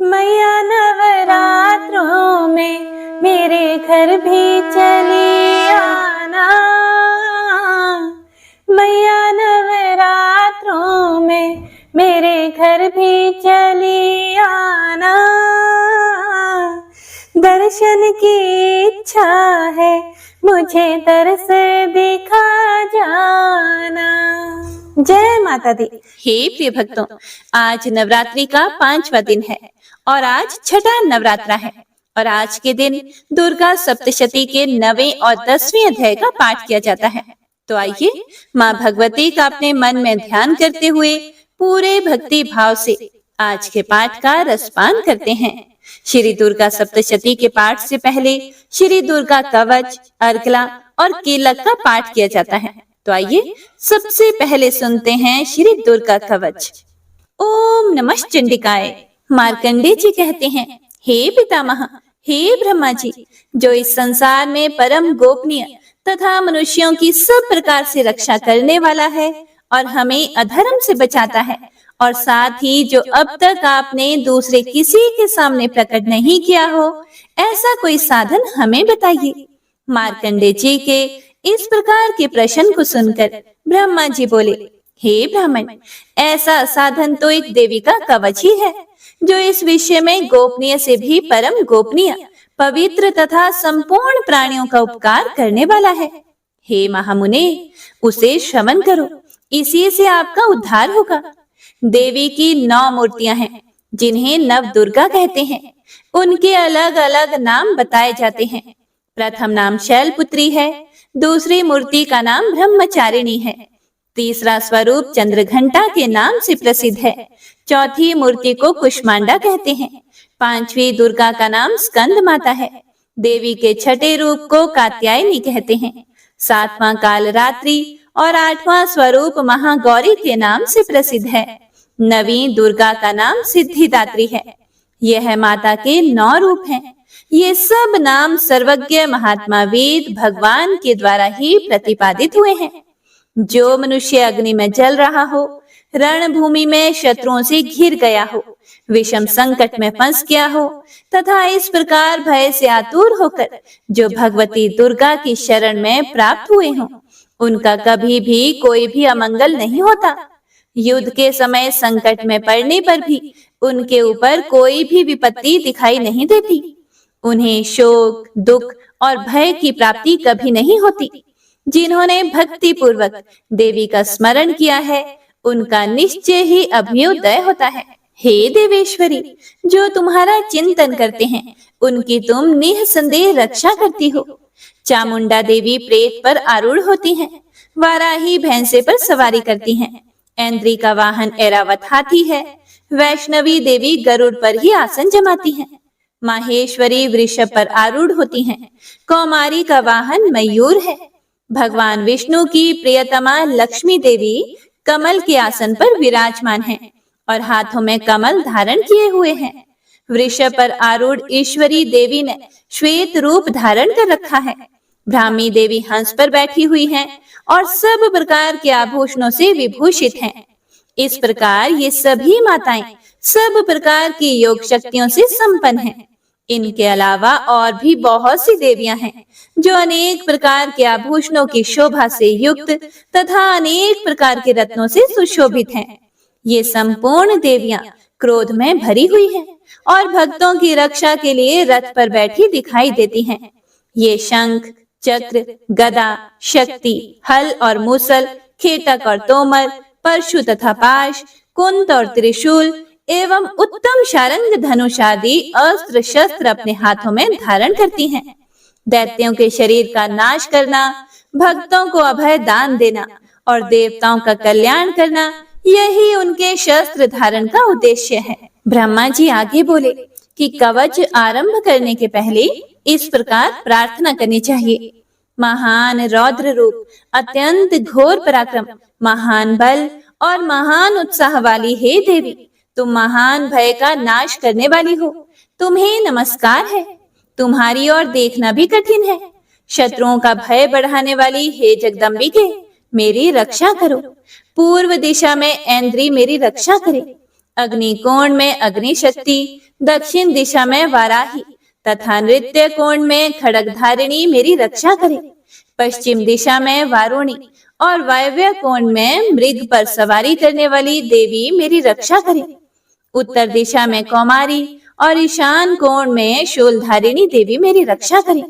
मैया नवरात्रों में मेरे घर भी चली आना। मैया नवरात्रों में मेरे घर भी चली आना। दर्शन की इच्छा है मुझे दर्श दिखा जाना। जय माता दी। हे प्रिय भक्तों, आज नवरात्रि का 5वां दिन है और आज छठा नवरात्रा है और आज के दिन दुर्गा सप्तशती के 9वें और 10वें अध्याय का पाठ किया जाता है। तो आइए माँ भगवती का अपने मन में ध्यान करते हुए पूरे भक्ति भाव से आज के पाठ का रसपान करते हैं। श्री दुर्गा सप्तशती के पाठ से पहले श्री दुर्गा कवच, अर्गला और कीलक का पाठ किया जाता है। तो आइए सबसे पहले सुनते हैं श्री दुर्गा कवच। ओम नमः चंडिकाय। मार्कंडे जी कहते हैं, हे पितामह, हे ब्रह्मा जी, जो इस संसार में परम गोपनीय तथा मनुष्यों की सब प्रकार से रक्षा करने वाला है और हमें अधर्म से बचाता है, और साथ ही जो अब तक आपने दूसरे किसी के सामने प्रकट नहीं किया हो, ऐसा कोई साधन हमें बताइए। मार्कंडे जी के इस प्रकार के प्रश्न को सुनकर ब्रह्मा जी बोले, हे ब्राह्मण, ऐसा साधन तो एक देवी का कवच ही है, जो इस विषय में गोपनीय से भी परम गोपनीय, पवित्र तथा संपूर्ण प्राणियों का उपकार करने वाला है। हे महामुने, उसे श्रवण करो, इसी से आपका उद्धार होगा। देवी की 9 मूर्तियां हैं, जिन्हें नव दुर्गा कहते हैं। उनके अलग अलग नाम बताए जाते हैं। प्रथम नाम शैलपुत्री है, दूसरी मूर्ति का नाम ब्रह्मचारिणी है, तीसरा स्वरूप चंद्रघंटा के नाम से प्रसिद्ध है, चौथी मूर्ति को कुष्मांडा कहते हैं, 5वीं दुर्गा का नाम स्कंद माता है, देवी के छठे रूप को कात्यायनी कहते हैं, 7वां कालरात्रि और 8वां स्वरूप महागौरी के नाम से प्रसिद्ध है, 9वीं दुर्गा का नाम सिद्धिदात्री है। यह माता के 9 रूप हैं। ये सब नाम सर्वज्ञ महात्मा वेद भगवान के द्वारा ही प्रतिपादित हुए हैं। जो मनुष्य अग्नि में जल रहा हो, रणभूमि में शत्रुओं से घिर गया हो, विषम संकट में फंस गया हो तथा इस प्रकार भय से आतुर होकर जो भगवती दुर्गा की शरण में प्राप्त हुए हों, उनका कभी भी कोई भी अमंगल नहीं होता। युद्ध के समय संकट में पड़ने पर भी उनके ऊपर कोई भी विपत्ति दिखाई नहीं देती। उन्हें शोक, दुख और भय की प्राप्ति कभी नहीं होती। जिन्होंने भक्ति पूर्वक देवी का स्मरण किया है, उनका निश्चय ही अभ्युदय होता है। हे देवेश्वरी, जो तुम्हारा चिंतन करते हैं, उनकी तुम निःसंदेह रक्षा करती हो। चामुंडा देवी प्रेत पर आरूढ़ होती हैं, वाराही भैंसे पर सवारी करती हैं, ऐन्द्री का वाहन ऐरावत हाथी है, वैष्णवी देवी गरुड़ पर ही आसन जमाती हैं, माहेश्वरी वृषभ पर आरूढ़ होती हैं, कौमारी का वाहन मयूर है, भगवान विष्णु की प्रियतमा लक्ष्मी देवी कमल के आसन पर विराजमान हैं और हाथों में कमल धारण किए हुए हैं। वृषभ पर आरूढ़ ईश्वरी देवी ने श्वेत रूप धारण कर रखा है। ब्राह्मी देवी हंस पर बैठी हुई हैं और सब प्रकार के आभूषणों से विभूषित हैं। इस प्रकार ये सभी माताएं सब प्रकार की योग शक्तियों से संपन्न हैं। इनके अलावा और भी बहुत सी देवियां हैं, जो अनेक प्रकार के आभूषणों की शोभा से युक्त तथा अनेक प्रकार के रत्नों से सुशोभित हैं। ये संपूर्ण देवियां क्रोध में भरी हुई हैं और भक्तों की रक्षा के लिए रथ पर बैठी दिखाई देती हैं। ये शंख, चक्र, गदा, शक्ति, हल और मूसल, खेटक और तोमर, परशु तथा पाश, कुंत और त्रिशूल एवं उत्तम शारंग धनुष आदि अस्त्र शस्त्र अपने हाथों में धारण करती हैं। दैत्यों के शरीर का नाश करना, भक्तों को अभय दान देना और देवताओं का कल्याण करना, यही उनके शस्त्र धारण का उद्देश्य है। ब्रह्मा जी आगे बोले कि कवच आरंभ करने के पहले इस प्रकार प्रार्थना करनी चाहिए। महान रौद्र रूप, अत्यंत घोर पराक्रम, महान बल और महान उत्साह वाली हे देवी, तुम महान भय का नाश करने वाली हो। तुम्हें नमस्कार है। तुम्हारी ओर देखना भी कठिन है। शत्रुओं का भय बढ़ाने वाली हे जगदम्बिके, मेरी रक्षा करो। पूर्व दिशा में ऐन्द्री मेरी रक्षा करे। अग्नि कोण में अग्नि शक्ति, दक्षिण दिशा में वाराही तथा नृत्य कोण में खड़गधारिणी मेरी रक्षा करे। पश्चिम दिशा में वारुणी और वायव्य कोण में मृग पर सवारी करने वाली देवी मेरी रक्षा करे। उत्तर दिशा में कौमारी और ईशान कोण में शूलधारिणी देवी मेरी रक्षा करे।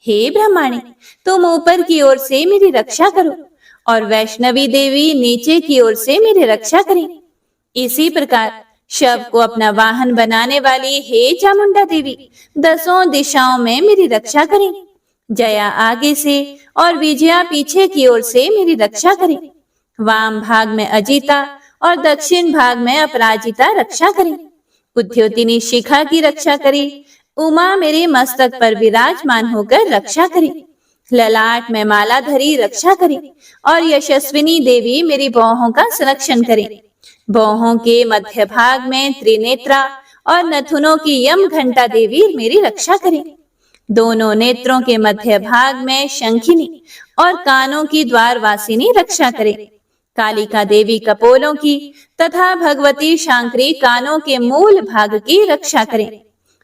हे ब्रह्माणी, तुम ऊपर की ओर से मेरी रक्षा करो और वैष्णवी देवी नीचे की ओर से मेरी रक्षा करें। इसी प्रकार शव को अपना वाहन बनाने वाली हे चामुंडा देवी दसों दिशाओं में मेरी रक्षा करें। जया आगे से और विजया पीछे की ओर से मेरी रक्षा करें। वाम भाग में अजिता और दक्षिण भाग में अपराजिता रक्षा करें। उद्योतिनी शिखा की रक्षा करे। उमा मेरे मस्तक पर विराजमान होकर रक्षा करे। ललाट में माला धरी रक्षा करे और यशस्विनी देवी मेरी बाहों का संरक्षण करे। बाहों के मध्य भाग में त्रिनेत्रा और नथुनों की यम घंटा देवी मेरी रक्षा करे। दोनों नेत्रों के मध्य भाग में शंखिनी और कानों की द्वारवासिनी रक्षा करे। कालिका देवी कपोलों की तथा भगवती शांकरी कानों के मूल भाग की रक्षा करे।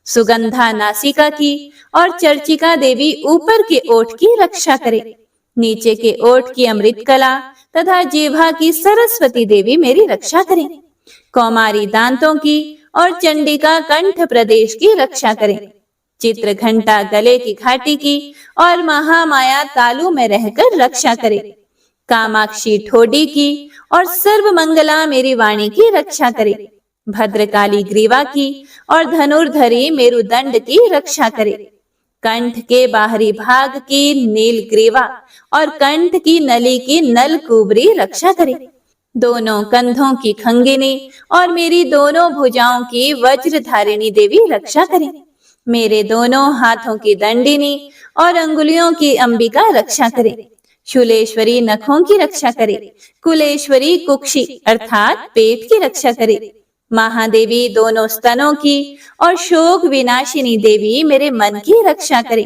सुगंधा नासिका की और चर्चिका देवी ऊपर के ओठ की रक्षा करे। नीचे के ओठ की अमृत कला तथा जिह्वा की सरस्वती देवी मेरी रक्षा करे। कौमारी दांतों की और चंडिका कंठ प्रदेश की रक्षा करे। चित्र घंटा गले की घाटी की और महामाया तालू में रहकर रक्षा करे। कामाक्षी ठोडी की और सर्वमंगला मेरी वाणी की रक्षा करे। भद्रकाली ग्रीवा की और धनुर्धरी मेरुदंड की रक्षा करे। कंठ के बाहरी भाग की नील ग्रीवा और कंठ की नली की नल कुबरी रक्षा करे। दोनों कंधों की खंगिनी और मेरी दोनों भुजाओं की वज्रधारिणी देवी रक्षा करे। मेरे दोनों हाथों की दंडिनी और अंगुलियों की अंबिका रक्षा करे। शूलेश्वरी नखों की रक्षा करे। कुलेश्वरी कुक्षी अर्थात पेट की रक्षा करे। महादेवी दोनों स्तनों की और शोक विनाशिनी देवी मेरे मन की रक्षा करे।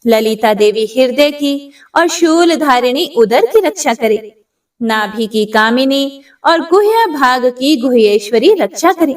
ललिता देवी हृदय की और शूलधारिणी उदर की रक्षा करे। नाभि की कामिनी और गुह्य भाग की गुह्येश्वरी रक्षा करे।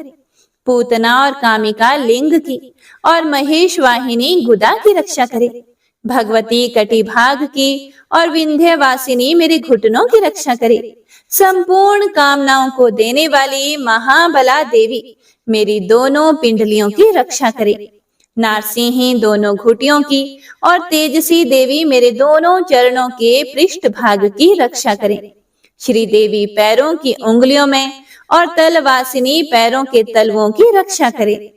पूतना और कामिका लिंग की और महेश वाहिनी गुदा की रक्षा करे। भगवती कटी भाग की और विंध्यवासिनी मेरे घुटनों की रक्षा करे। संपूर्ण कामनाओं को देने वाली महाबला देवी मेरी दोनों पिंडलियों की रक्षा करे। नारसिंही दोनों घुटियों की और तेजसी देवी मेरे दोनों चरणों के पृष्ठ भाग की रक्षा करे। श्री देवी पैरों की उंगलियों में और तलवासिनी पैरों के तलवों की रक्षा करे।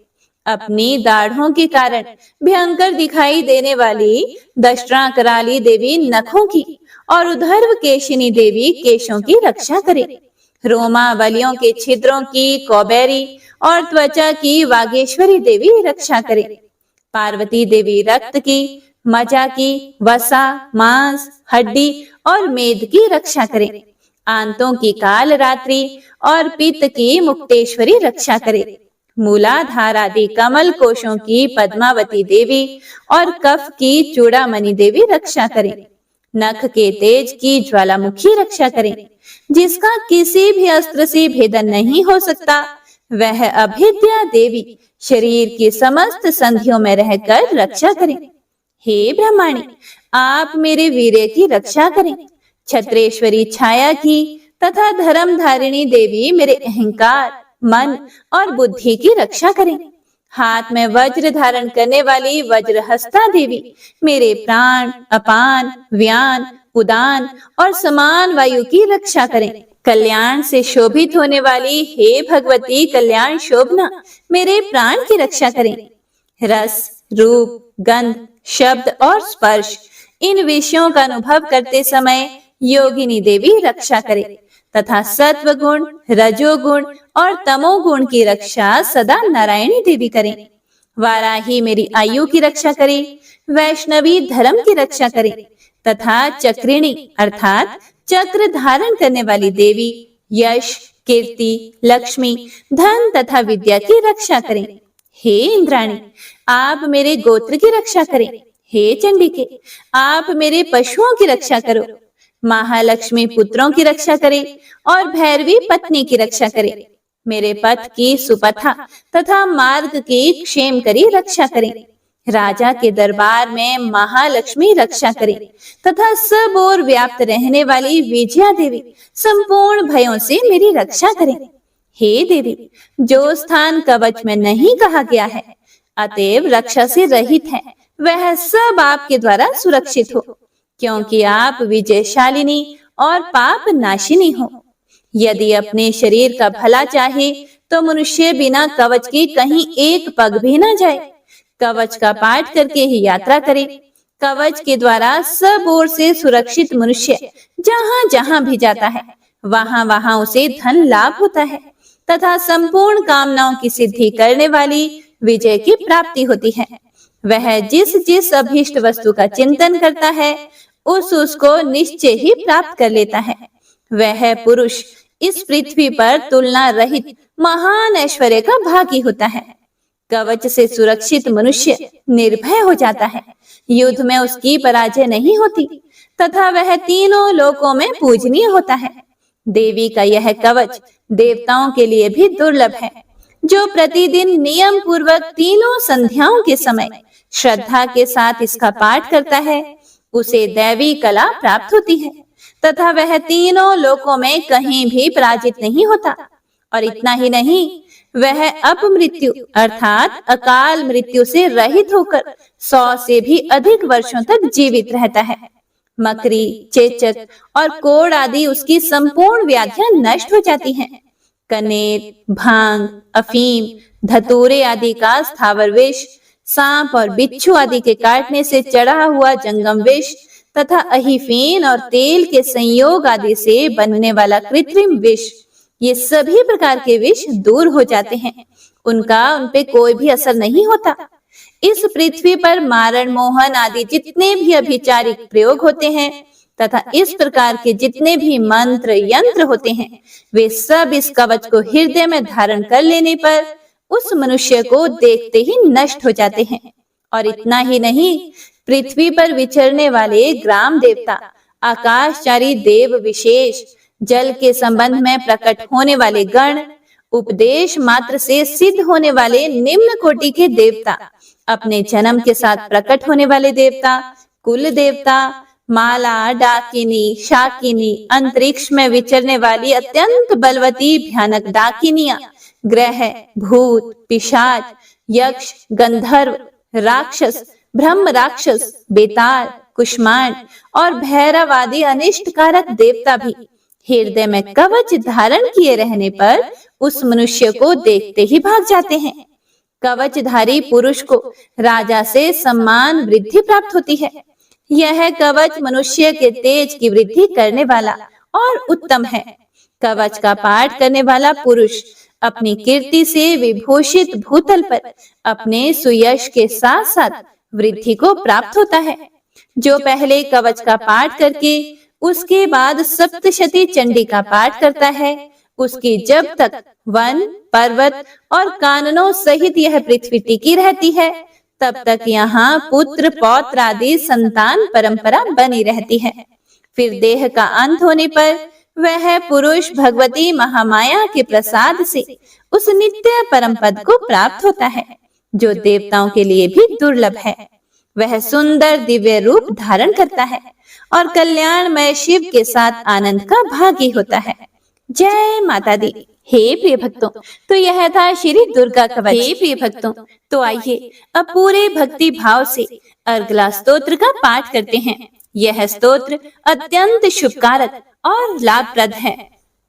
अपनी दाढ़ों के कारण भयंकर दिखाई देने वाली दशरा कराली देवी नखों की और उधर्व केशिनी देवी केशों की रक्षा करे। रोमावलियों के छिद्रों की कौबेरी और त्वचा की वागेश्वरी देवी रक्षा करे। पार्वती देवी रक्त की, मजा की, वसा, मांस, हड्डी और मेद की रक्षा करे। आंतों की काल रात्रि और पित्त की मुक्तेश्वरी रक्षा करे। मूलाधार आदि कमल कोशों की पद्मावती देवी और कफ की चूड़ामणि देवी रक्षा करे। नख के तेज की ज्वालामुखी रक्षा करे। जिसका किसी भी अस्त्र से भेदन नहीं हो सकता, वह अभेद्या देवी शरीर की समस्त संधियों में रहकर रक्षा करे। हे ब्रह्माणी, आप मेरे वीर्य की रक्षा करें। छत्रेश्वरी छाया की तथा धर्मधारिणी देवी मेरे अहंकार, मन और बुद्धि की रक्षा करें। हाथ में वज्र धारण करने वाली वज्रहस्ता देवी मेरे प्राण, अपान, व्यान, उदान और समान वायु की रक्षा करें। कल्याण से शोभित होने वाली हे भगवती कल्याण शोभना मेरे प्राण की रक्षा करें। रस, रूप, गंध, शब्द और स्पर्श इन विषयों का अनुभव करते समय योगिनी देवी रक्षा करे तथा सत्व गुण, रजोगुण और तमोगुण की रक्षा सदा नारायणी देवी करें। वाराही मेरी आयु की रक्षा करे। वैष्णवी धर्म की रक्षा करे तथा चक्रिणी अर्थात चक्र धारण करने वाली देवी यश, कीर्ति, लक्ष्मी, धन तथा विद्या की रक्षा करें। हे इंद्राणी, आप मेरे गोत्र की रक्षा करें। हे चंडिके, आप मेरे पशुओं की रक्षा करो। महालक्ष्मी पुत्रों की रक्षा करे और भैरवी पत्नी की रक्षा करे। मेरे पथ की सुपथा तथा मार्ग की क्षेम करी रक्षा करें। राजा के दरबार में महालक्ष्मी रक्षा करें तथा सब ओर व्याप्त रहने वाली विजया देवी संपूर्ण भयों से मेरी रक्षा करें। हे देवी, जो स्थान कवच में नहीं कहा गया है, अतएव रक्षा से रहित है, वह सब आपके द्वारा सुरक्षित हो, क्योंकि आप विजयशालिनी और पाप नाशिनी हो। यदि अपने शरीर का भला चाहे तो मनुष्य बिना कवच के कहीं एक पग भी न जाए। कवच का पाठ करके ही यात्रा करे। कवच के द्वारा सब ओर से सुरक्षित मनुष्य जहाँ जहाँ भी जाता है, वहाँ वहाँ उसे धन लाभ होता है तथा संपूर्ण कामनाओं की सिद्धि करने वाली विजय की प्राप्ति होती है। वह जिस जिस अभीष्ट वस्तु का चिंतन करता है, उसको निश्चय ही प्राप्त कर लेता है। वह पुरुष इस पृथ्वी पर तुलना रहित महान ऐश्वर्य का भागी होता है। कवच से सुरक्षित मनुष्य निर्भय हो जाता है। युद्ध में उसकी पराजय नहीं होती तथा वह तीनों लोकों में पूजनीय होता है। देवी का यह कवच देवताओं के लिए भी दुर्लभ है। जो प्रतिदिन नियम पूर्वक तीनों संध्याओं के समय श्रद्धा के साथ इसका पाठ करता है, उसे दैवी कला प्राप्त होती है तथा वह तीनों लोकों में कहीं भी पराजित नहीं होता। और इतना ही नहीं, वह अपमृत्यु अर्थात अकाल मृत्यु से रहित होकर 100 से भी अधिक वर्षों तक जीवित रहता है। मकरी, चेचक और कोढ़ आदि उसकी संपूर्ण व्याधियां नष्ट हो जाती हैं। कनेर, भांग, अफीम, धतूरे आदि का स्थावर विष, सांप और बिच्छू आदि के काटने से चढ़ा हुआ जंगम विष तथा अहिफीन और तेल के संयोग आदि से बनने वाला कृत्रिम विष, ये सभी प्रकार के विष दूर हो जाते हैं। उनका उन पे कोई भी असर नहीं होता। इस पृथ्वी पर मारण, मोहन आदि जितने भी अभिचारिक प्रयोग होते हैं तथा इस प्रकार के जितने भी मंत्र यंत्र होते हैं, वे सब इस कवच को हृदय में धारण कर लेने पर उस मनुष्य को देखते ही नष्ट हो जाते हैं। और इतना ही नहीं, पृथ्वी पर विचरने वाले ग्राम देवता, आकाशचारी देव विशेष, जल के संबंध में प्रकट होने वाले गण, उपदेश मात्र से सिद्ध होने वाले निम्न कोटि के देवता, अपने जन्म के साथ प्रकट होने वाले देवता, कुल देवता, माला, डाकिनी, शाकिनी, अंतरिक्ष में विचरने वाली अत्यंत बलवती भयानक डाकिनियां, ग्रह, भूत, पिशाच, यक्ष, गंधर्व, राक्षस, ब्रह्म राक्षस, बेताल, कुष्मांड और भैरव आदि अनिष्ट कारक देवता भी हृदय में कवच धारण किए रहने पर उस मनुष्य को देखते ही भाग जाते हैं। कवचधारी पुरुष को राजा से सम्मान वृद्धि प्राप्त होती है। यह कवच मनुष्य के तेज की वृद्धि करने वाला और उत्तम है। कवच का पाठ करने वाला पुरुष अपनी कीर्ति से विभूषित भूतल पर अपने सुयश के साथ साथ वृद्धि को प्राप्त होता है। जो पहले कवच का पाठ करके उसके बाद सप्तशती चंडी का पाठ करता है, उसकी जब तक वन, पर्वत और काननों सहित यह पृथ्वी टिकी रहती है, तब तक यहाँ पुत्र, पौत्र आदि संतान परंपरा बनी रहती है। फिर देह का अंत होने पर वह पुरुष भगवती महामाया के प्रसाद से उस नित्य परम पद को प्राप्त होता है, जो देवताओं के लिए भी दुर्लभ है। वह सुंदर दिव्य रूप धारण करता है और कल्याणमय शिव के साथ आनंद का भागी होता है। जय माता दी। हे प्रिय भक्तों, तो यह था श्री दुर्गा कवच। हे प्रिय भक्तों, तो आइए अब पूरे भक्ति भाव से अर्गला स्तोत्र का पाठ करते हैं। यह स्तोत्र अत्यंत शुभकारक और लाभप्रद है।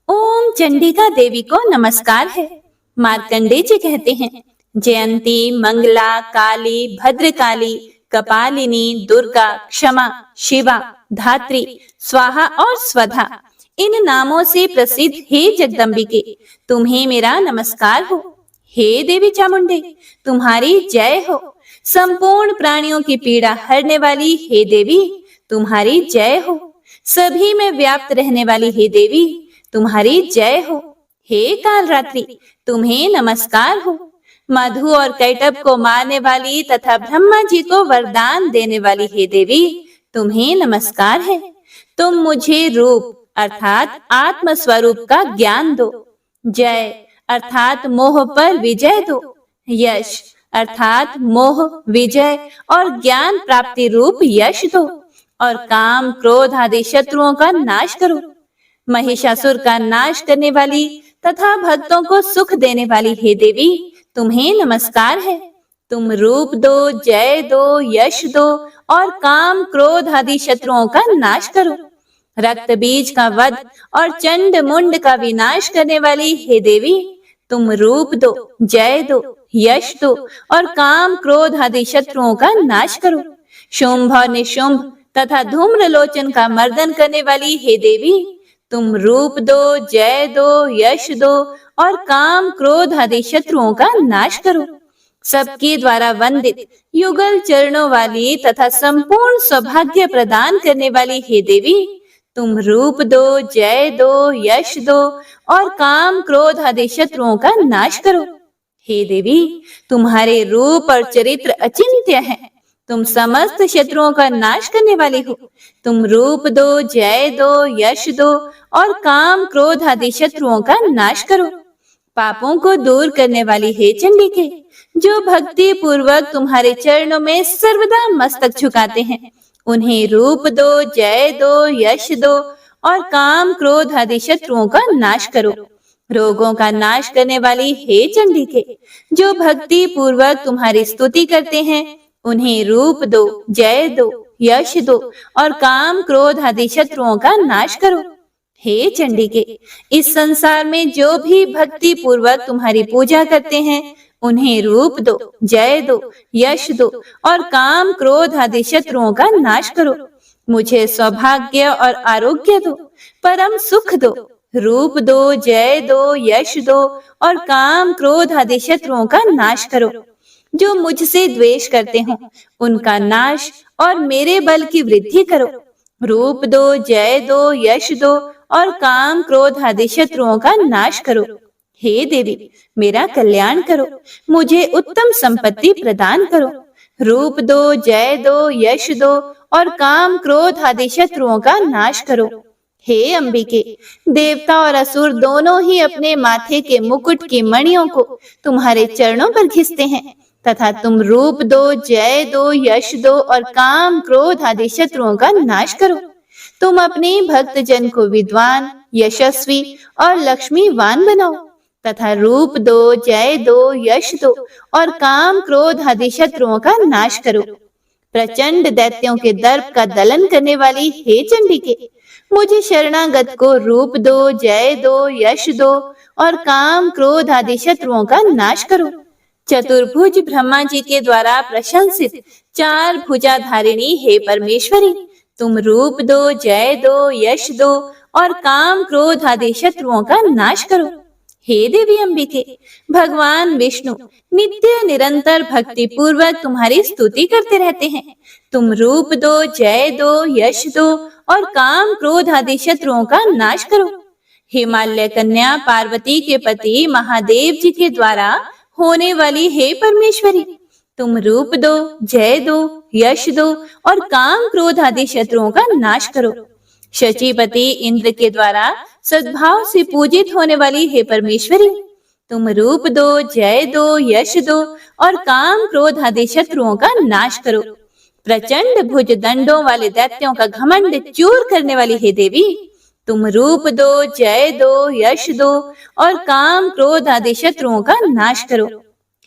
ओम चंडिका देवी को नमस्कार है। मार्कंडे जी कहते हैं, जयंती, मंगला, काली, भद्रकाली, कपालिनी, दुर्गा, क्षमा, शिवा, धात्री, स्वाहा और स्वधा, इन नामों से प्रसिद्ध हे जगदम्बिके, तुम्हें मेरा नमस्कार हो। हे देवी चामुंडे, तुम्हारी जय हो। संपूर्ण प्राणियों की पीड़ा हरने वाली हे देवी, तुम्हारी जय हो। सभी में व्याप्त रहने वाली हे देवी, तुम्हारी जय हो। हे कालरात्रि, तुम्हें नमस्कार हो। मधु और कैटब को मारने वाली तथा ब्रह्मा जी को वरदान देने वाली हे देवी, तुम्हें नमस्कार है। तुम मुझे रूप अर्थात आत्म स्वरूप का ज्ञान दो। जय अर्थात मोह पर विजय दो। यश अर्थात मोह, विजय और ज्ञान प्राप्ति रूप यश दो। और काम, क्रोध आदि शत्रुओं का नाश करो। महिषासुर का नाश करने वाली तथा भक्तों को सुख देने वाली हे देवी, तुम्हें नमस्कार है। तुम रूप दो, जय दो, यश दो और काम, क्रोध आदि शत्रुओं का नाश करो। रक्त बीज का वध और चंड मुंड का विनाश करने वाली हे देवी, तुम रूप दो, जय दो, यश दो और काम, क्रोध आदि शत्रुओं का नाश करो। शुंभ और निशुंभ तथा धूम्रलोचन का मर्दन करने वाली हे देवी, तुम रूप दो, जय दो, यश दो और काम, क्रोध आदि शत्रुओं का नाश करो। सबके द्वारा वंदित युगल चरणों वाली तथा संपूर्ण सौभाग्य प्रदान करने वाली हे देवी, तुम रूप दो, जय दो, यश दो और काम, क्रोध आदि शत्रुओं का नाश करो। हे देवी, तुम्हारे रूप और चरित्र अचिंत्य है। तुम समस्त शत्रुओं का नाश करने वाली हो। तुम रूप दो, जय दो, यश दो और काम, क्रोध आदि शत्रुओं का नाश करो। पापों को दूर करने वाली हे चंडिके, जो भक्ति पूर्वक तुम्हारे चरणों में सर्वदा मस्तक झुकाते हैं, उन्हें रूप दो, जय दो, यश दो और काम, क्रोध आदि शत्रुओं का नाश करो। रोगों का नाश करने वाली हे चंडिके, जो भक्ति पूर्वक तुम्हारी स्तुति करते हैं, उन्हें रूप दो, जय दो, यश दो और काम, क्रोध आदि शत्रुओं का नाश करो। हे चंडिके, इस संसार में जो भी भक्ति पूर्वक तुम्हारी पूजा करते हैं, उन्हें रूप दो, जय दो, यश दो और काम, क्रोध आदि शत्रुओं का नाश करो। मुझे सौभाग्य और आरोग्य दो, परम सुख दो। रूप दो, जय दो, यश दो और काम, क्रोध आदि शत्रुओं का नाश करो। जो मुझसे द्वेष करते हो, उनका नाश और मेरे बल की वृद्धि करो। रूप दो, जय दो, यश दो और काम, क्रोध आदि शत्रुओं का नाश करो। हे देवी, मेरा कल्याण करो, मुझे उत्तम संपत्ति प्रदान करो। रूप दो, जय दो, यश दो और काम, क्रोध आदि शत्रुओं का नाश करो। हे अंबिके, देवता और असुर दोनों ही अपने माथे के मुकुट की मणियों को तुम्हारे चरणों पर घिसते हैं तथा तुम रूप दो, जय दो, यश दो और काम, क्रोध आदि शत्रुओं का नाश करो। तुम अपने भक्त जन को विद्वान, यशस्वी और लक्ष्मीवान बनाओ तथा रूप दो, जय दो, यश दो और काम, क्रोध आदि शत्रुओं का नाश करो। प्रचंड दैत्यों के दर्प का दलन करने वाली हे चंडिके, मुझे शरणागत को रूप दो, जय दो, यश दो और काम, क्रोध आदि शत्रुओं का नाश करो। चतुर्भुज ब्रह्मा जी के द्वारा प्रशंसित चार भुजा धारिणी हे परमेश्वरी, तुम रूप दो, जय दो, यश दो और काम, क्रोध आदि शत्रुओं का नाश करो। हे देवी अंबिके, भगवान विष्णु नित्य निरंतर भक्ति पूर्वक तुम्हारी स्तुति करते रहते हैं। तुम रूप दो, जय दो, यश दो और काम, क्रोध आदि शत्रुओं का नाश करो। हिमालय कन्या पार्वती के पति महादेव जी के द्वारा होने वाली हे परमेश्वरी, तुम रूप दो, जय दो, यश दो और काम, क्रोध आदि शत्रुओं का नाश करो। शचीपति इंद्र के द्वारा सद्भाव से पूजित होने वाली हे परमेश्वरी, तुम रूप दो, जय दो, यश दो और काम, क्रोध आदि शत्रुओं का नाश करो। प्रचंड भुज दंडों वाले दैत्यों का घमंड चूर करने वाली हे देवी, तुम रूप दो, जय दो, यश दो और काम, क्रोध आदि शत्रुओं का नाश करो।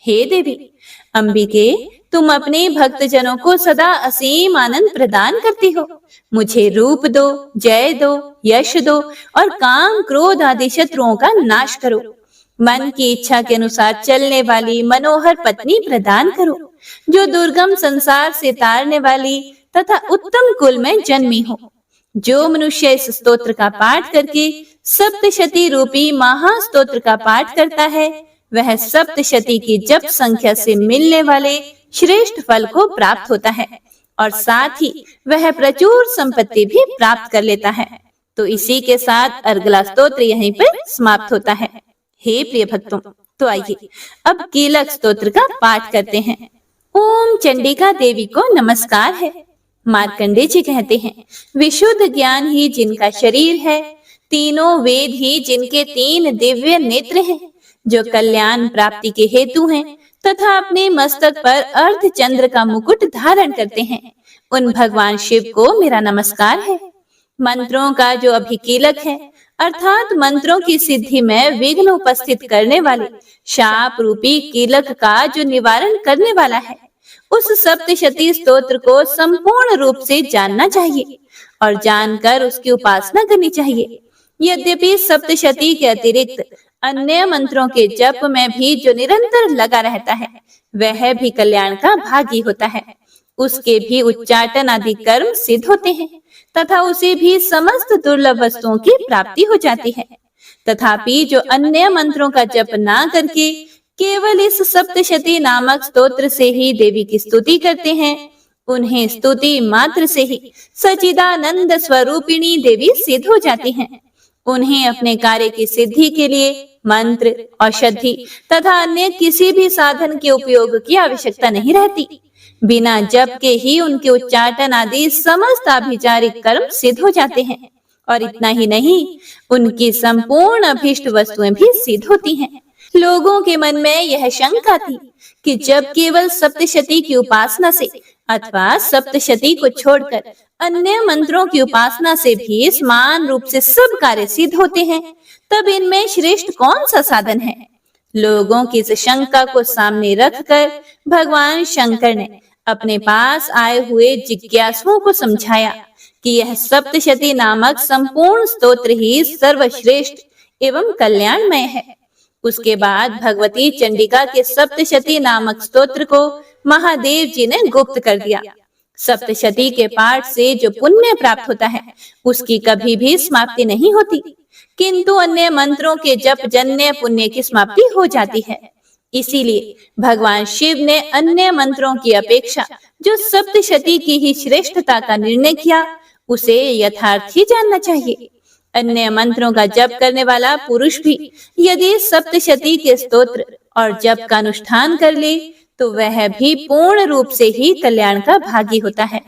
हे देवी अंबिके, तुम अपने भक्त जनों को सदा असीम आनंद प्रदान करती हो। मुझे रूप दो, जय दो, यश दो और काम, क्रोध आदि शत्रुओं का नाश करो। मन की इच्छा के अनुसार चलने वाली मनोहर पत्नी प्रदान करो, जो दुर्गम संसार से तारने वाली तथा उत्तम कुल में जन्मी हो। जो मनुष्य इस स्तोत्र का पाठ करके सप्तशती रूपी महास्तोत्र का पाठ करता है, वह सप्तशती की जप संख्या से मिलने वाले श्रेष्ठ फल को प्राप्त होता है और साथ ही वह प्रचुर संपत्ति भी प्राप्त कर लेता है। तो इसी के साथ अर्गला स्तोत्र यहीं पर समाप्त होता है। हे प्रिय भक्तों, तो आइए अब कीलक स्तोत्र का पाठ करते हैं। ओम चंडिका देवी को नमस्कार है। मार्कंडे जी कहते हैं, विशुद्ध ज्ञान ही जिनका शरीर है, तीनों वेद ही जिनके तीन दिव्य नेत्र हैं, जो कल्याण प्राप्ति के हेतु हैं तथा अपने मस्तक पर अर्ध चंद्र का मुकुट धारण करते हैं, उन भगवान शिव को मेरा नमस्कार है। मंत्रों का जो अभिकीलक है, अर्थात मंत्रों की सिद्धि में विघ्न उपस्थित करने वाले शाप रूपी कीलक का जो निवारण करने वाला है, उस सप्तशती स्तोत्र को संपूर्ण रूप से जानना चाहिए और जानकर उसकी उपासना करनी चाहिए। यद्यपि सप्तशती के अतिरिक्त अन्य मंत्रों के जप में भी जो निरंतर लगा रहता है, वह भी कल्याण का भागी होता है। उसके भी उच्चाटन आदि कर्म सिद्ध होते हैं तथा उसे भी समस्त दुर्लभ वस्तुओं की प्राप्ति हो जाती है। तथापि जो अन्य मंत्रों का जप ना करके केवल इस सप्तशती नामक स्तोत्र से ही देवी की स्तुति करते हैं, उन्हें स्तुति मात्र से ही सच्चिदानंद स्वरूपिणी देवी सिद्ध हो जाती हैं। उन्हें अपने कार्य की सिद्धि के लिए मंत्र, औषधि तथा अन्य किसी भी साधन के उपयोग की आवश्यकता नहीं रहती। बिना जप के ही उनके उच्चाटन आदि समस्त आभिचारिक कर्म सिद्ध हो जाते हैं और इतना ही नहीं, उनकी संपूर्ण अभीष्ट वस्तुएं भी सिद्ध होती हैं। लोगों के मन में यह शंका थी कि जब केवल सप्तशती की उपासना से अथवा सप्तशती को छोड़कर अन्य मंत्रों की उपासना से भी समान रूप से सब कार्य सिद्ध होते हैं, तब इनमें श्रेष्ठ कौन सा साधन है? लोगों की इस शंका को सामने रखकर भगवान शंकर ने अपने पास आए हुए जिज्ञासुओं को समझाया कि यह सप्तशती नामक संपूर्ण स्तोत्र ही सर्वश्रेष्ठ एवं कल्याणमय है। उसके बाद भगवती चंडिका के सप्तशती नामक स्तोत्र को महादेव जी ने गुप्त कर दिया। सप्तशती के पाठ से जो पुण्य प्राप्त होता है, उसकी कभी भी समाप्ति नहीं होती, किंतु अन्य मंत्रों के जप जन्य पुण्य की समाप्ति हो जाती है। इसीलिए भगवान शिव ने अन्य मंत्रों की अपेक्षा जो सप्तशती की ही श्रेष्ठता का निर्णय किया, उसे यथार्थ ही जानना चाहिए। अन्य मंत्रों का जप करने वाला पुरुष भी यदि सप्तशती के स्तोत्र और जप का अनुष्ठान कर ले, तो वह भी पूर्ण रूप से ही कल्याण का भागी होता है।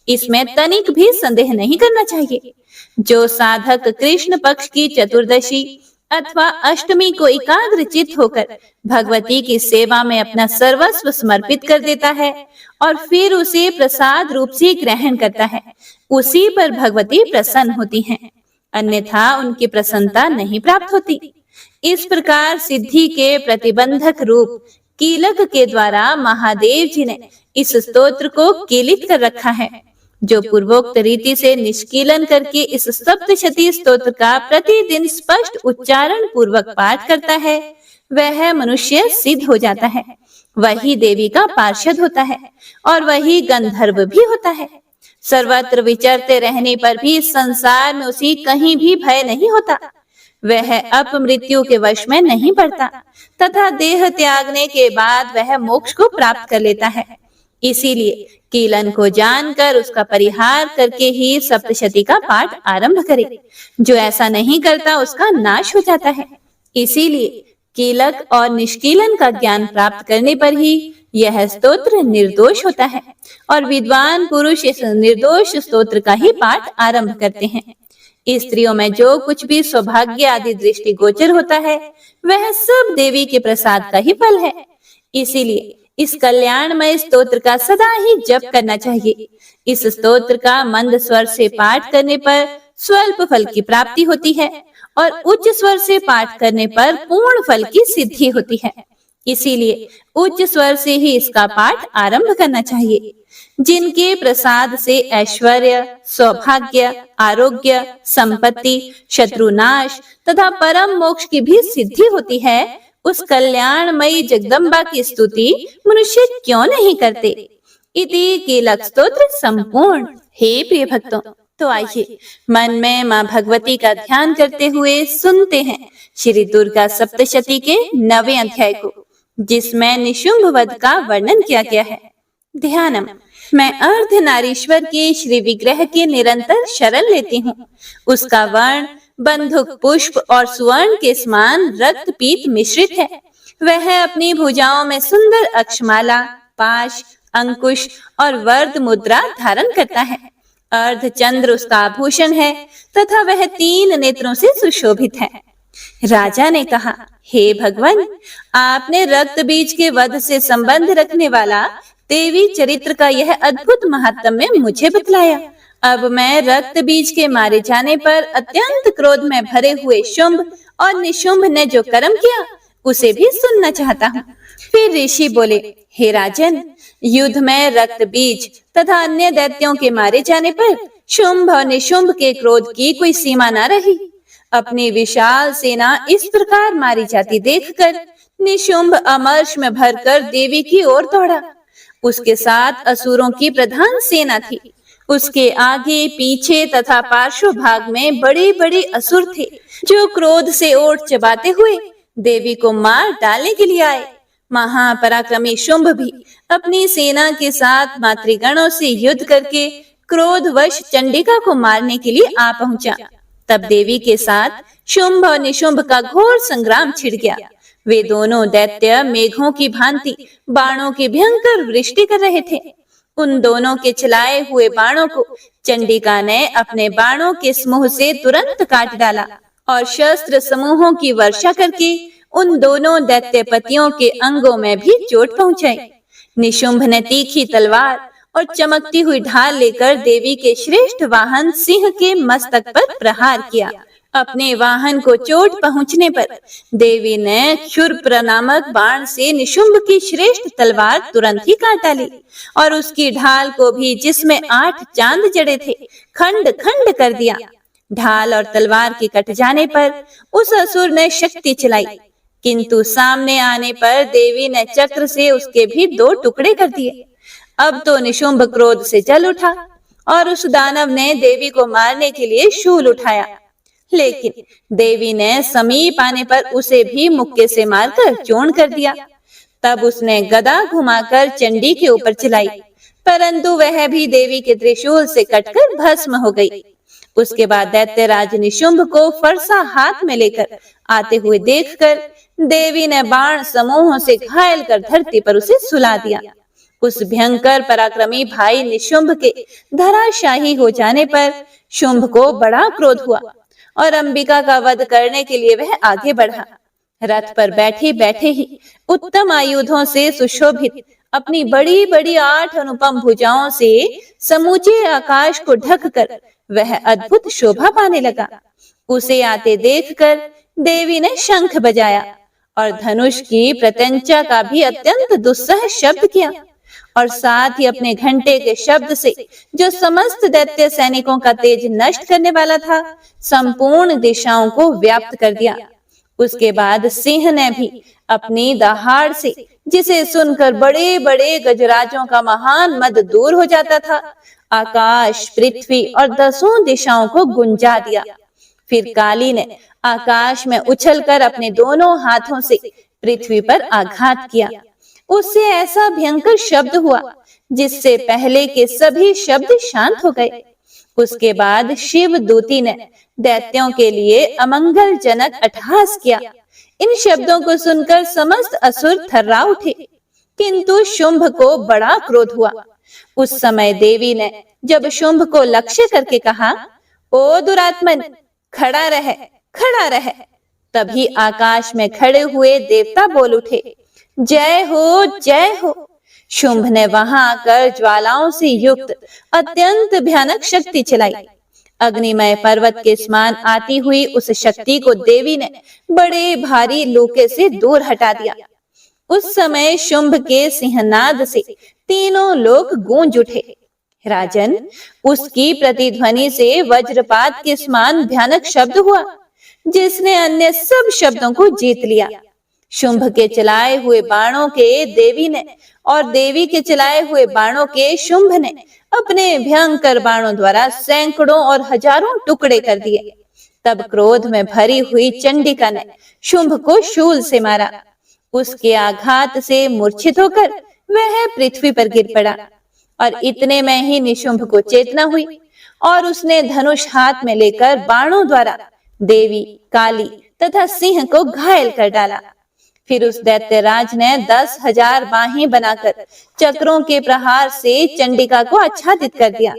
इसमें तनिक भी संदेह नहीं करना चाहिए। जो साधक कृष्ण पक्ष की चतुर्दशी अथवा अष्टमी को एकाग्र चित्त होकर भगवती की सेवा में अपना सर्वस्व समर्पित कर देता है और फिर उसे प्रसाद रूप से ग्रहण करता है, उसी पर भगवती प्रसन्न होती हैं, अन्यथा उनकी प्रसन्नता नहीं प्राप्त होती। इस प्रकार सिद्धि के प्रतिबंधक रूप कीलक के द्वारा महादेव जी ने इस स्तोत्र को कीलित कर रखा है। जो पूर्वोक्त रीति से निष्कीलन करके इस सप्तशती स्तोत्र का प्रतिदिन स्पष्ट उच्चारण पूर्वक पाठ करता है, वह मनुष्य सिद्ध हो जाता है, वही देवी का पार्षद होता है और वही गंधर्व भी होता है। सर्वत्र विचरते रहने पर भी संसार में उसे कहीं भी भय नहीं होता। वह अपमृत्यु के वश में नहीं पड़ता तथा देह त्यागने के बाद वह मोक्ष को प्राप्त कर लेता है। इसीलिए कीलन को जानकर उसका परिहार करके ही सप्तशती का पाठ आरंभ करे। जो ऐसा नहीं करता उसका नाश हो जाता है। इसीलिए कीलक और निष्कीलन का ज्ञान प्राप्त करने पर ही यह स्तोत्र निर्दोष होता है और विद्वान पुरुष इस निर्दोष स्तोत्र का ही पाठ आरंभ करते हैं। स्त्रियों में जो कुछ भी सौभाग्य आदि दृष्टि गोचर होता है, वह सब देवी के प्रसाद का ही फल है। इसीलिए इस कल्याणमय स्तोत्र का सदा ही जप करना चाहिए। इस स्तोत्र का मंद स्वर से पाठ करने पर स्वल्प फल की प्राप्ति होती है और उच्च स्वर से पाठ करने पर पूर्ण फल की सिद्धि होती है। इसीलिए उच्च स्वर से ही इसका पाठ आरंभ करना चाहिए। जिनके प्रसाद से ऐश्वर्य, सौभाग्य, आरोग्य, संपत्ति, शत्रुनाश तथा परम मोक्ष की भी सिद्धि होती है, उस कल्याणमयी जगदम्बा की स्तुति मनुष्य क्यों नहीं करते। इति कीलक स्तोत्र संपूर्ण। हे प्रिय भक्तों, तो आइए मन में माँ भगवती का ध्यान करते हुए सुनते हैं श्री दुर्गा सप्तशती के 9वें अध्याय को, जिसमें निशुंभ वध का वर्णन किया गया है। ध्यानम। मैं अर्धनारीश्वर के श्री विग्रह के निरंतर शरण लेती हूँ। उसका वर्ण बंधुक पुष्प और सुवर्ण के समान रक्त पीत मिश्रित है। वह अपनी भुजाओं में सुंदर अक्षमाला, पाश, अंकुश और वर्ध मुद्रा धारण करता है। अर्धचंद्र उसका आभूषण है तथा वह 3 नेत्रों से सुशोभित है। राजा ने कहा, हे भगवान, आपने रक्त बीज के वध से संबंध रखने वाला देवी चरित्र का यह अद्भुत महात्म्य मुझे बतलाया। अब मैं रक्त बीज के मारे जाने पर अत्यंत क्रोध में भरे हुए शुंभ और निशुंभ ने जो कर्म किया उसे भी सुनना चाहता हूँ। फिर ऋषि बोले, हे राजन, युद्ध में रक्त बीज तथा अन्य दैत्यों के मारे जाने पर शुंभ और निशुंभ के क्रोध की कोई सीमा न रही। अपनी विशाल सेना इस प्रकार मारी जाती देखकर निशुंभ अमर्ष में भरकर देवी की ओर दौड़ा। उसके साथ असुरों की प्रधान सेना थी। उसके आगे पीछे तथा पार्श्व भाग में बड़े बड़े असुर थे, जो क्रोध से ओठ चबाते हुए देवी को मार डालने के लिए आए। महापराक्रमी शुंभ भी अपनी सेना के साथ मातृगणों से युद्ध करके क्रोधवश चंडिका को मारने के लिए आ पहुंचा। तब देवी के साथ शुंभ और निशुंभ का घोर संग्राम छिड़ गया। वे दोनों दैत्य मेघों की भांति बाणों की भयंकर वृष्टि कर रहे थे। उन दोनों के चलाए हुए बाणों को चंडिका ने अपने बाणों के समूह से तुरंत काट डाला और शस्त्र समूहों की वर्षा करके उन दोनों दैत्यपतियों के अंगों में भी चोट पहुंचाई। निशुंभ ने तीखी तलवार और चमकती हुई ढाल लेकर देवी के श्रेष्ठ वाहन सिंह के मस्तक पर प्रहार किया। अपने वाहन को चोट पहुंचने पर देवी ने क्षुरप्र नामक बाण से निशुंभ की श्रेष्ठ तलवार तुरंत ही काट डाली और उसकी ढाल को भी, जिसमें 8 चांद जड़े थे, खंड खंड कर दिया। ढाल और तलवार के कट जाने पर उस असुर ने शक्ति चलाई, किंतु सामने आने पर देवी ने चक्र से उसके भी 2 टुकड़े कर दिए। अब तो निशुंभ क्रोध से जल उठा और उस दानव ने देवी को मारने के लिए शूल उठाया, लेकिन देवी ने समीप आने पर उसे भी मुक्के से मारकर चूर्ण कर दिया। तब उसने गदा घुमाकर चंडी के ऊपर चलाई, परंतु वह भी देवी के त्रिशूल से कटकर भस्म हो गई। उसके बाद दैत्यराज निशुंभ को फरसा हाथ में लेकर आते हुए देखकर देवी ने बाण समूहों से घायल कर धरती पर उसे सुला दिया। उस भयंकर पराक्रमी भाई निशुंभ के धराशाही हो जाने पर शुंभ को बड़ा क्रोध हुआ और अंबिका का वध करने के लिए वह आगे बढ़ा। रथ पर बैठे बैठे ही उत्तम आयुधों से सुशोभित अपनी बड़ी बड़ी 8 अनुपम भुजाओं से समूचे आकाश को ढककर वह अद्भुत शोभा पाने लगा। उसे आते देखकर देवी ने शंख बजाया और धनुष की प्रत्यंचा का भी अत्यंत दुस्सह शब्द किया और साथ ही अपने घंटे के शब्द से, जो समस्त दैत्य सैनिकों का तेज नष्ट करने वाला था, संपूर्ण दिशाओं को व्याप्त कर दिया। उसके बाद सिंह ने भी अपनी दहाड़ से, जिसे सुनकर बड़े बड़े गजराजों का महान मद दूर हो जाता था, आकाश, पृथ्वी और 10 दिशाओं को गुंजा दिया। फिर काली ने आकाश में उछलकर अपने दोनों हाथों से पृथ्वी पर आघात किया। उससे ऐसा भयंकर शब्द हुआ जिससे पहले के सभी शब्द शांत हो गए। उसके बाद शिव दूती ने दैत्यों के लिए अमंगलजनक अट्टहास किया। इन शब्दों को सुनकर समस्त असुर थर्रा उठे, किंतु शुंभ को बड़ा क्रोध हुआ। उस समय देवी ने जब शुंभ को लक्ष्य करके कहा, ओ दुरात्मन, खड़ा रह, खड़ा रह, तभी आकाश में खड़े हुए देवता बोल उठे, जय हो, जय हो। शुंभ ने वहां आकर ज्वालाओं से युक्त अत्यंत भयानक शक्ति चलाई। अग्निमय पर्वत के समान आती हुई उस शक्ति को देवी ने बड़े भारी लूके से दूर हटा दिया। उस समय शुंभ के सिंहनाद से तीनों लोक गूंज उठे। राजन, उसकी प्रतिध्वनि से वज्रपात के समान भयानक शब्द हुआ, जिसने अन्य सब शब्दों को जीत लिया। शुंभ के चलाए हुए बाणों के देवी ने और देवी के चलाए हुए बाणों के शुंभ ने अपने भयंकर बाणों द्वारा सैकड़ों और हजारों टुकड़े कर दिए। तब क्रोध में भरी हुई चंडिका ने शुंभ को शूल से मारा। उसके आघात से मूर्छित होकर वह पृथ्वी पर गिर पड़ा और इतने में ही निशुंभ को चेतना हुई और उसने धनुष हाथ में लेकर बाणों द्वारा देवी, काली तथा सिंह को घायल कर डाला। फिर उस दैत्यराज ने 10,000 बाहें बनाकर चक्रों के प्रहार से चंडिका को आच्छादित कर दिया।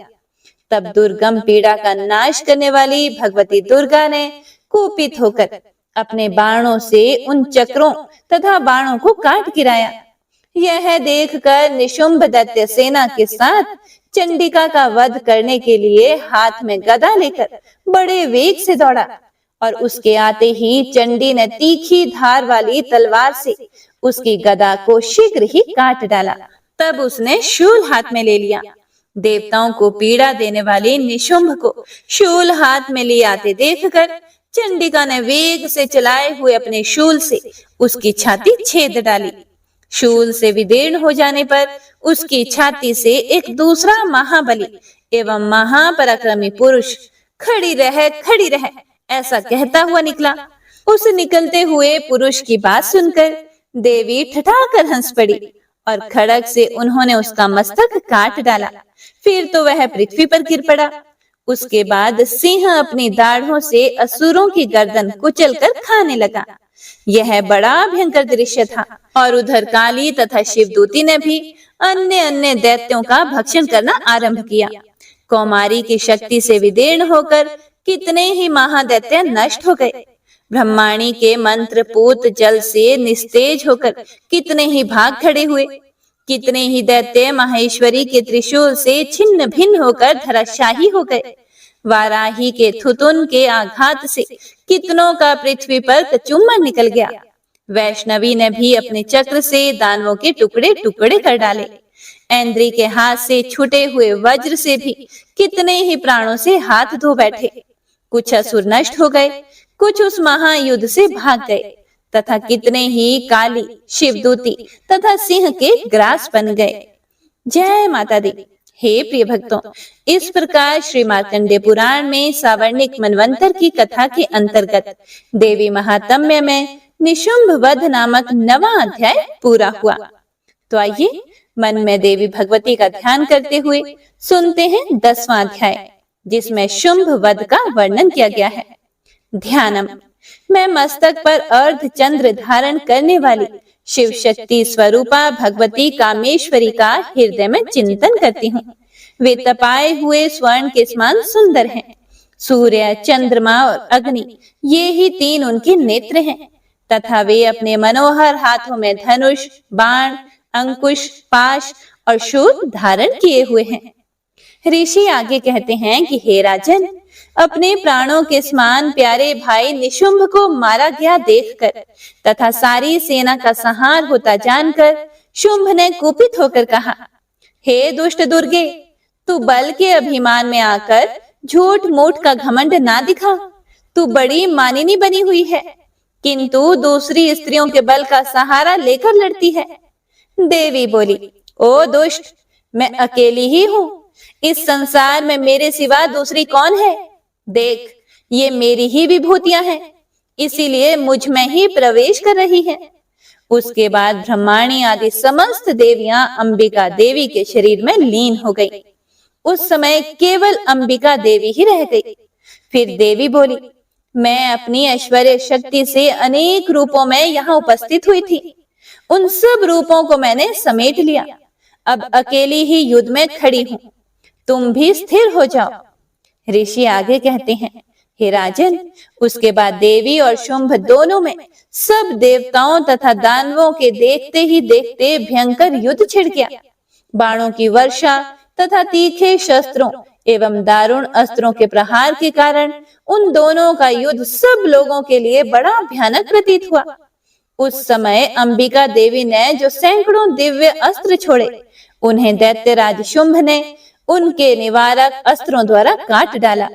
तब दुर्गम पीड़ा का नाश करने वाली भगवती दुर्गा ने कुपित होकर अपने बाणों से उन चक्रों तथा बाणों को काट गिराया। यह देखकर निशुंभ दैत्य सेना के साथ चंडिका का वध करने के लिए हाथ में गदा लेकर बड़े वेग से दौड़ा और उसके आते ही चंडी ने तीखी धार वाली तलवार से उसकी गदा को शीघ्र ही काट डाला। तब उसने शूल हाथ में ले लिया। देवताओं को पीड़ा देने वाले निशुंभ को शूल हाथ में ले आते देखकर चंडिका ने वेग से चलाए हुए अपने शूल से उसकी छाती छेद डाली। शूल से विदीर्ण हो जाने पर उसकी छाती से एक दूसरा महाबली एवं महापराक्रमी पुरुष खड़ी रह ऐसा कहता हुआ निकला। उस निकलते हुए पुरुष की बात सुनकर देवी ठठाकर हंस पड़ी और खड़ग से उन्होंने उसका मस्तक काट डाला। फिर तो वह पृथ्वी पर गिर पड़ा। उसके बाद सिंह अपनी दाढ़ों से असुरों की गर्दन कुचलकर खाने लगा। यह बड़ा भयंकर दृश्य था। और उधर काली तथा शिवदूती ने भी अन्य दैत्यों का भक्षण करना आरंभ किया। कौमारी की शक्ति से विदीर्ण होकर कितने ही महादैत्य नष्ट हो गए। ब्रह्माणी के मंत्र पूत जल से निस्तेज होकर कितने ही भाग खड़े हुए। कितने ही दैत्य माहेश्वरी के त्रिशूल से छिन्न भिन्न होकर धराशाही हो गए। वाराही के थुतुन के आघात से कितनों का पृथ्वी पर कचूमर निकल गया। वैष्णवी ने भी अपने चक्र से दानवों के टुकड़े टुकड़े कर डाले। ऐन्द्री के हाथ से छूटे हुए वज्र से भी कितने ही प्राणों से हाथ धो बैठे। कुछ असुर नष्ट हो गए, कुछ उस महायुद्ध से भाग गए तथा कितने ही काली, शिवदूती तथा सिंह के ग्रास बन गए। जय माता दी। हे प्रिय भक्तों, इस प्रकार श्री मार्कंडेय पुराण में सावर्णिक मनवंतर की कथा के अंतर्गत देवी महात्म्य में निशुंभ वध नामक 9वां अध्याय पूरा हुआ। तो आइए मन में देवी भगवती का ध्यान करते हुए सुनते हैं 10वां अध्याय, जिसमें शुंभ वध का वर्णन किया गया है। ध्यानम। मैं मस्तक पर अर्ध चंद्र धारण करने वाली शिव शक्ति स्वरूपा भगवती कामेश्वरी का हृदय में चिंतन करती हूँ। वे तपाए हुए स्वर्ण के समान सुंदर हैं। सूर्य, चंद्रमा और अग्नि, ये ही 3 उनके नेत्र हैं तथा वे अपने मनोहर हाथों में धनुष, बाण, अंकुश, पाश और शूल धारण किए हुए हैं। ऋषि आगे कहते हैं कि हे राजन, अपने प्राणों के समान प्यारे भाई निशुंभ को मारा गया देखकर तथा सारी सेना का संहार होता जानकर शुंभ ने कुपित होकर कहा, हे दुष्ट दुर्गे, तू बल के अभिमान में आकर झूठ मूठ का घमंड ना दिखा। तू बड़ी मानिनी बनी हुई है, किंतु दूसरी स्त्रियों के बल का सहारा लेकर लड़ती है। देवी बोली, ओ दुष्ट, मैं अकेली ही हूँ। इस संसार में मेरे सिवा दूसरी कौन है? देख, ये मेरी ही विभूतियां हैं, इसीलिए मुझ में ही प्रवेश कर रही हैं। उसके बाद ब्रह्माणी आदि समस्त देवियां अंबिका देवी के शरीर में लीन हो गई। उस समय केवल अंबिका देवी ही रह गई। फिर देवी बोली, मैं अपनी ऐश्वर्य शक्ति से अनेक रूपों में यहाँ उपस्थित हुई थी। उन सब रूपों को मैंने समेट लिया। अब अकेली ही युद्ध में खड़ी हूँ। तुम भी स्थिर हो जाओ। ऋषि आगे कहते हैं, हे राजन, उसके बाद देवी और शुंभ दोनों में सब देवताओं तथा दानवों के देखते ही देखते भयंकर युद्ध छिड़ गया। बाणों की वर्षा तथा तीखे शस्त्रों एवं दारुण अस्त्रों के प्रहार के कारण उन दोनों का युद्ध सब लोगों के लिए बड़ा भयानक प्रतीत हुआ। उस समय अंबिका देवी ने जो सैकड़ों दिव्य अस्त्र छोड़े, उन्हें दैत्यराज शुंभ ने उनके निवारक अस्त्रों द्वारा काट डाला।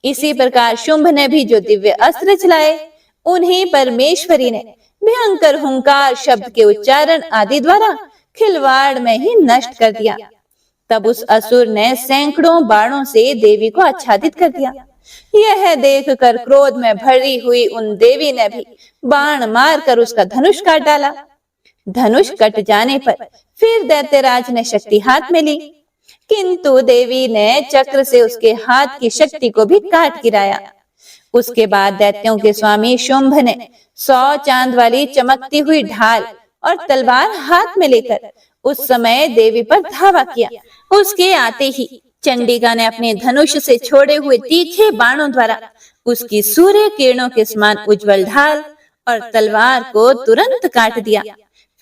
इसी प्रकार शुंभ ने भी जो दिव्य अस्त्र चलाए, उन्हें परमेश्वरी ने भयंकर हुंकार शब्द के उच्चारण आदि द्वारा खिलवाड़ में ही नष्ट कर दिया। तब उस असुर ने सैकड़ों बाणों से देवी को आच्छादित कर दिया। यह देखकर क्रोध में भरी हुई उन देवी ने भी बाण मारकर उसका धनुष काट डाला। धनुष कट जाने पर फिर दैत्यराज ने शक्ति हाथ में ली, किंतु देवी ने चक्र से उसके हाथ की शक्ति को भी काट गिराया। उसके बाद दैत्यों के स्वामी शुंभ ने 100 चांद वाली चमकती हुई ढाल और तलवार हाथ में लेकर उस समय देवी पर धावा किया। उसके आते ही चंडिका ने अपने धनुष से छोड़े हुए तीखे बाणों द्वारा उसकी सूर्य किरणों के समान उज्जवल ढाल और तलवार को तुरंत काट दिया।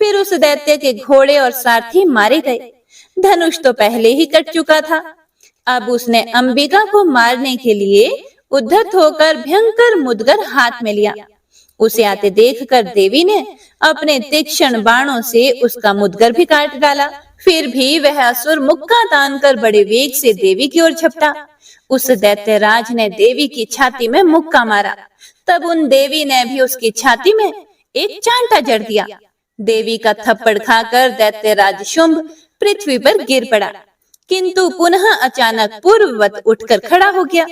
फिर उस दैत्य के घोड़े और सारथी मारे गए। धनुष तो पहले ही कट चुका था। अब उसने अंबिका को मारने के लिए उद्धत होकर भयंकर मुदगर हाथ में लिया। उसे आते देखकर देवी ने अपने तीक्ष्ण बाणों से उसका मुदगर भी काट डाला। फिर भी वह असुर मुक्का तानकर बड़े वेग से देवी की ओर झपटा। उस दैत्यराज ने देवी की छाती में मुक्का मारा। तब उन देवी ने भी उसकी छाती में एक चांटा जड़ दिया। देवी का थप्पड़ खाकर दैत्यराज शुंभ पृथ्वी पर गिर पड़ा, किंतु पुनः अचानक पूर्ववत उठकर खड़ा हो गया।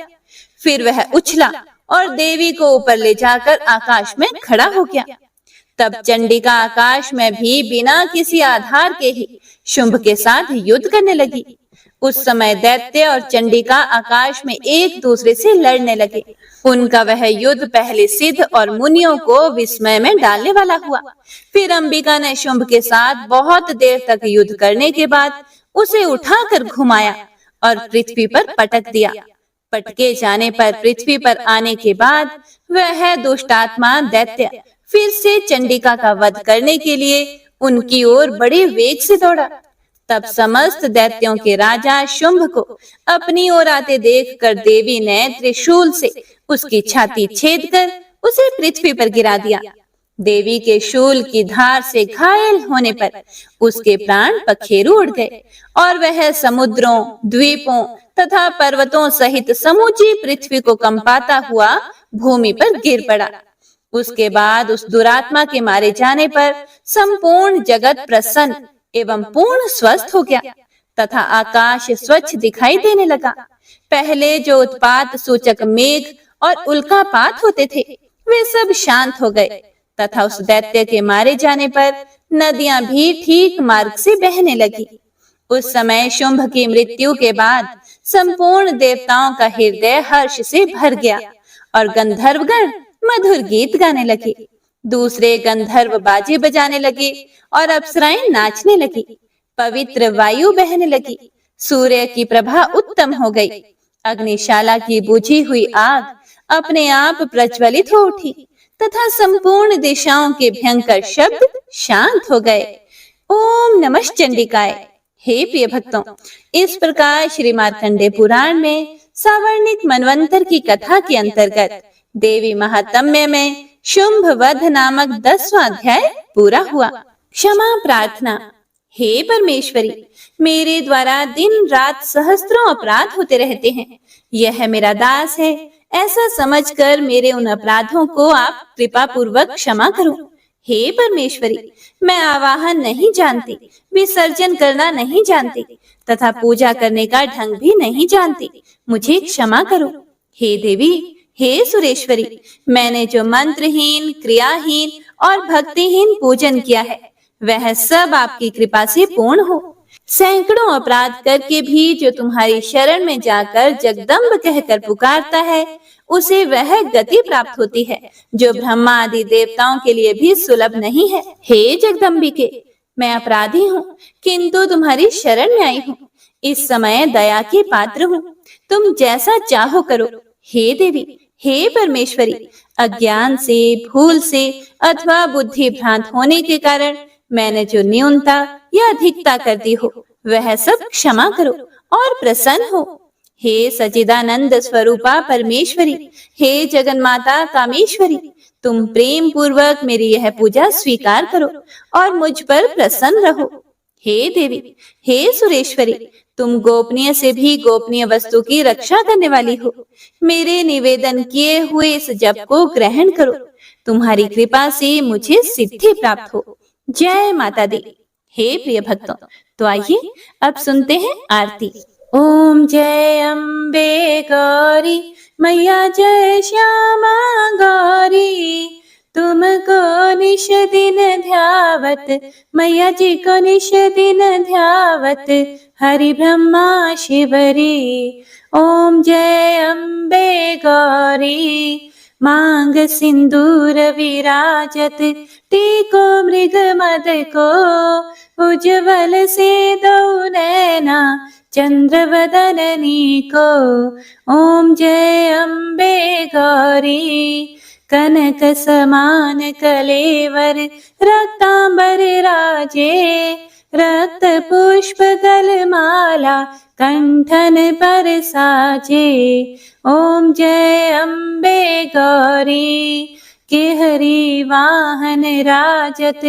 फिर वह उछला और देवी को ऊपर ले जाकर आकाश में खड़ा हो गया। तब चंडिका आकाश में भी बिना किसी आधार के ही शुंभ के साथ युद्ध करने लगी। उस समय दैत्य और चंडिका आकाश में एक दूसरे से लड़ने लगे। उनका वह युद्ध पहले सिद्ध और मुनियों को विस्मय में डालने वाला हुआ। फिर अंबिका ने शुंभ के साथ बहुत देर तक युद्ध करने के बाद उसे उठाकर घुमाया और पृथ्वी पर पटक दिया। पटके जाने पर पृथ्वी पर आने के बाद वह दुष्टात्मा दैत्य फिर से चंडिका का वध करने के लिए उनकी ओर बड़े वेग से दौड़ा। तब समस्त दैत्यों के राजा शुंभ को अपनी ओर आते देखकर देवी ने त्रिशूल से उसकी छाती छेद कर उसे पृथ्वी पर गिरा दिया। देवी के शूल की धार से घायल होने पर उसके प्राण पखेरु उड़ गए और वह समुद्रों, द्वीपों तथा पर्वतों सहित समूची पृथ्वी को कंपाता हुआ भूमि पर गिर पड़ा। उसके बाद उस दुरात्मा के मारे जाने पर संपूर्ण जगत प्रसन्न एवं पूर्ण स्वस्थ हो गया तथा आकाश स्वच्छ दिखाई देने लगा। पहले जो उत्पात सूचक मेघ और उल्कापात होते थे वे सब शांत हो गए तथा उस दैत्य के मारे जाने पर नदियां भी ठीक मार्ग से बहने लगी। उस समय शुंभ की मृत्यु के बाद संपूर्ण देवताओं का हृदय हर्ष से भर गया और गंधर्वगण मधुर गीत गाने लगे। दूसरे गंधर्व बाजे बजाने लगे और अप्सराएं नाचने लगी। पवित्र वायु बहने लगी। सूर्य की प्रभा उत्तम हो गई। अग्निशाला की बुझी हुई आग अपने आप प्रज्वलित हो उठी तथा संपूर्ण दिशाओं के भयंकर शब्द शांत हो गए। ओम नमः चंडिकाय। हे प्रिय भक्तों, इस प्रकार श्री मार्कंडेय पुराण में सावर्णिक मनवंतर की कथा के अंतर्गत देवी महात्म्य में शुंभ वध नामक 10वां अध्याय पूरा हुआ। क्षमा प्रार्थना। हे परमेश्वरी, मेरे द्वारा दिन रात सहस्त्रों अपराध होते रहते हैं। यह मेरा दास है, ऐसा समझकर मेरे उन अपराधों को आप कृपा पूर्वक क्षमा करो। हे परमेश्वरी, मैं आवाहन नहीं जानती, विसर्जन करना नहीं जानती तथा पूजा करने का ढंग भी नहीं जानती, मुझे क्षमा करो। हे देवी, हे सुरेश्वरी, मैंने जो मंत्रहीन, क्रियाहीन और भक्तिहीन पूजन किया है वह सब आपकी कृपा से पूर्ण हो। सैकड़ों अपराध करके भी जो तुम्हारी शरण में जाकर जगदम्ब कहकर पुकारता है उसे वह गति प्राप्त होती है जो ब्रह्मा आदि देवताओं के लिए भी सुलभ नहीं है। हे जगदम्बिके, मैं अपराधी हूँ किंतु तुम्हारी शरण में आई हूँ। इस समय दया के पात्र हूँ, तुम जैसा चाहो करो। हे देवी, हे परमेश्वरी, अज्ञान से, भूल से अथवा बुद्धि भ्रांत होने के कारण मैंने जो न्यूनता या अधिकता कर दी हो वह सब क्षमा करो और प्रसन्न हो। हे सच्चिदानंद स्वरूपा परमेश्वरी, हे जगन्माता कामेश्वरी, तुम प्रेम पूर्वक मेरी यह पूजा स्वीकार करो और मुझ पर प्रसन्न रहो। हे देवी, हे सुरेश्वरी, तुम गोपनीय से भी गोपनीय वस्तु की रक्षा करने वाली हो। मेरे निवेदन किए हुए इस जप को ग्रहण करो। तुम्हारी कृपा से मुझे सिद्धि प्राप्त हो। जय माता दी। हे प्रिय भक्तों, तो आइए अब सुनते हैं आरती। ओम जय अम्बे गौरी मैया, जय श्यामा गौरी, तुमको निश दिन ध्यावत, मैया जी को निश दिन ध्यावत, हरि ब्रह्मा शिवरी। ओम जय अम्बे गौरी, मांग सिंदूर विराजत, टीको मृग मद को, उज्ज्वल से दो नैना, चंद्रवदननी को। ओम जय अम्बे गौरी, कनक समान कलेवर रक्तांबर राजे, रक्त पुष्प गलमाला कंठन पर साजे। ओम जय अम्बे गौरी, केहरी वाहन राजत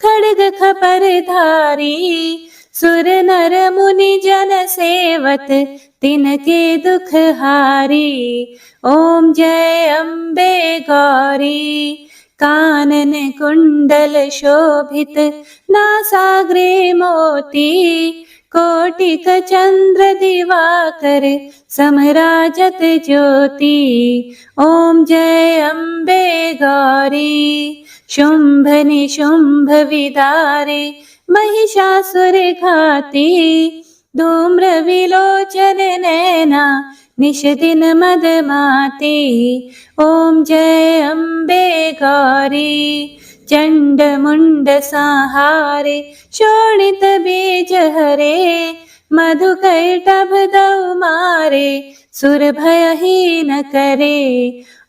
खड्ग खपर धारी, सुर नर मुनि जन सेवत तिनके दुख हारी। ओम जय अम्बे गौरी, कानन कुंडल शोभित नासाग्रे मोती, कोटिक चंद्र दिवाकर समराजत ज्योति। ओम जय अम्बे गौरी, शुंभ निशुंभ विदारे महिषासुर घाती, धूम्र विलोचन नैना निश दिन मदमाती। ओम जय अम्बे गौरी, चंड मुंड संहारे शोणित बीज हरे, मधुकैटभ दौ मारे सुर भयहीन करे।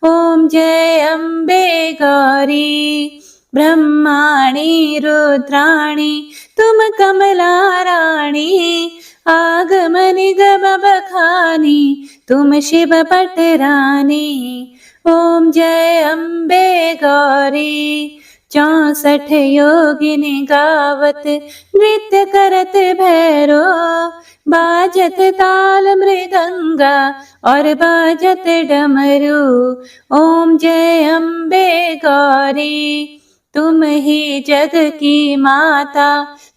ओम जय अम्बे गौरी, ब्रह्माणी रुद्राणी तुम कमला रानी, आगम निगम बखानी तुम शिव पटरानी। ओम जय अम्बे गौरी, 64 योगिनी गावत नृत्य करत भैरो, बाजत ताल मृदंगा और बाजत डमरू। ओम जय अम्बे गौरी, तुम ही जग की माता,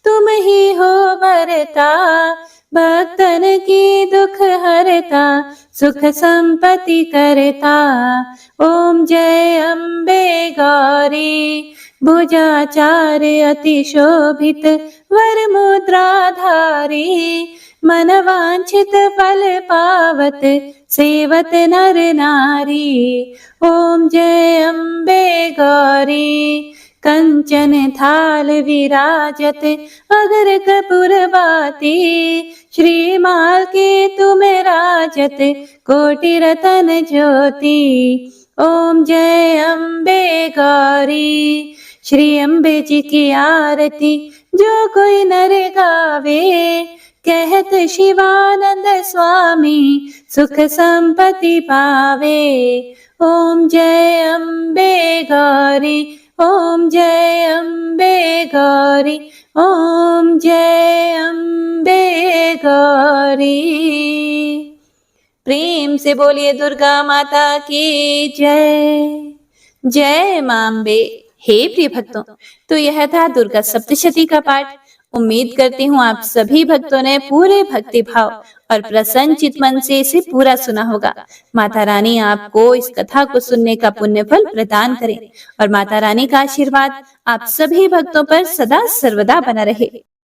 तुम ही हो भरता, भक्तन की दुख हरता, सुख संपत्ति करता। ओम जय अम्बे गौरी, भुजाचार अति शोभित वर मुद्राधारी, मन वांछित फल पावत सेवत नर नारी। ओम जय अम्बे गौरी, कंचन थाल विराजत अगर कपूर बाती, श्रीमाल के तुम राजत कोटि रतन ज्योति। ओम जय अम्बे गौरी, श्री अम्बे जी की आरती जो कोई नर गावे, कहत शिवानंद स्वामी सुख संपत्ति पावे। ओम जय अम्बे गौरी, ओम जय अम्बे गौरी, ओम जय अम्बे गौरी। प्रेम से बोलिए दुर्गा माता की जय। जय मां अम्बे। हे प्रिय भक्तों, तो यह था दुर्गा सप्तशती का पाठ। उम्मीद करती हूँ आप सभी भक्तों ने पूरे भक्ति भाव और प्रसन्न चित मन से इसे पूरा सुना होगा। माता रानी आपको इस कथा को सुनने का पुण्य फल प्रदान करे और माता रानी का आशीर्वाद आप सभी भक्तों पर सदा सर्वदा बना रहे।